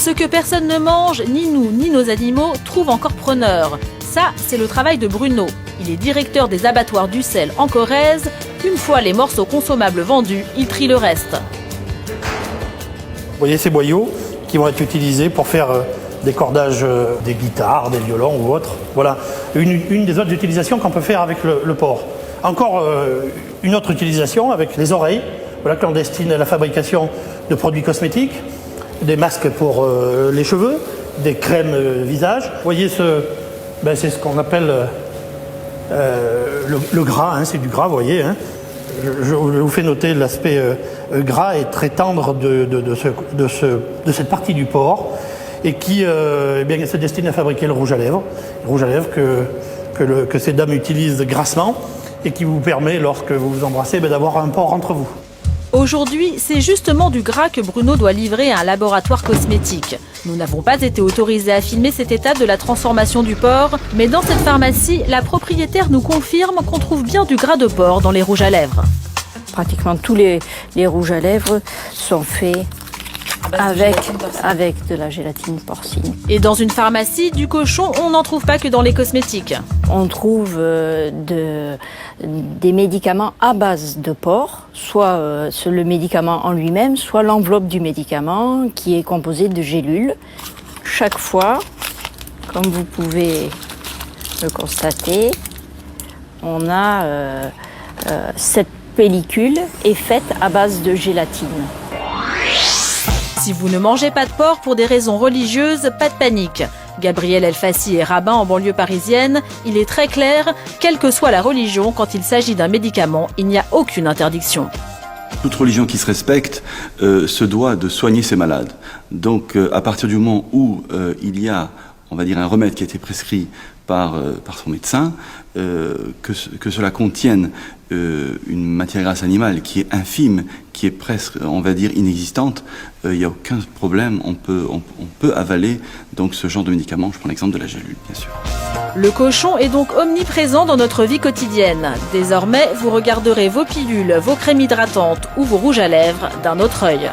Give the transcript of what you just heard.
Ce que personne ne mange, ni nous, ni nos animaux, trouve encore preneur. Ça, c'est le travail de Bruno. Il est directeur des abattoirs d'Ussel en Corrèze. Une fois les morceaux consommables vendus, il trie le reste. Vous voyez ces boyaux qui vont être utilisés pour faire des cordages, des guitares, des violons ou autres. Voilà une des autres utilisations qu'on peut faire avec le porc. Encore une autre utilisation avec les oreilles, voilà, clandestine à la fabrication de produits cosmétiques, des masques pour les cheveux, des crèmes visage. Vous voyez, c'est ce qu'on appelle le gras, hein, c'est du gras, vous voyez. Hein. Je vous fais noter l'aspect gras et très tendre de cette partie du porc et qui se destine à fabriquer le rouge à lèvres. Le rouge à lèvres que ces dames utilisent grassement et qui vous permet, lorsque vous vous embrassez, d'avoir un porc entre vous. Aujourd'hui, c'est justement du gras que Bruno doit livrer à un laboratoire cosmétique. Nous n'avons pas été autorisés à filmer cette étape de la transformation du porc, mais dans cette pharmacie, la propriétaire nous confirme qu'on trouve bien du gras de porc dans les rouges à lèvres. Pratiquement tous les rouges à lèvres sont faits avec de la gélatine porcine. Et dans une pharmacie, du cochon, on n'en trouve pas que dans les cosmétiques. On trouve des médicaments à base de porc, soit le médicament en lui-même, soit l'enveloppe du médicament qui est composée de gélules. Chaque fois, comme vous pouvez le constater, on a cette pellicule est faite à base de gélatine. Si vous ne mangez pas de porc pour des raisons religieuses, pas de panique. Gabriel Elfassi est rabbin en banlieue parisienne. Il est très clair, quelle que soit la religion, quand il s'agit d'un médicament, il n'y a aucune interdiction. Toute religion qui se respecte se doit de soigner ses malades. Donc à partir du moment où il y a, on va dire, un remède qui a été prescrit par son médecin, que cela contienne une matière grasse animale qui est infime, qui est presque, on va dire, inexistante, il n'y a aucun problème, on peut avaler donc ce genre de médicament. Je prends l'exemple de la gélule, bien sûr. Le cochon est donc omniprésent dans notre vie quotidienne. Désormais, vous regarderez vos pilules, vos crèmes hydratantes ou vos rouges à lèvres d'un autre œil.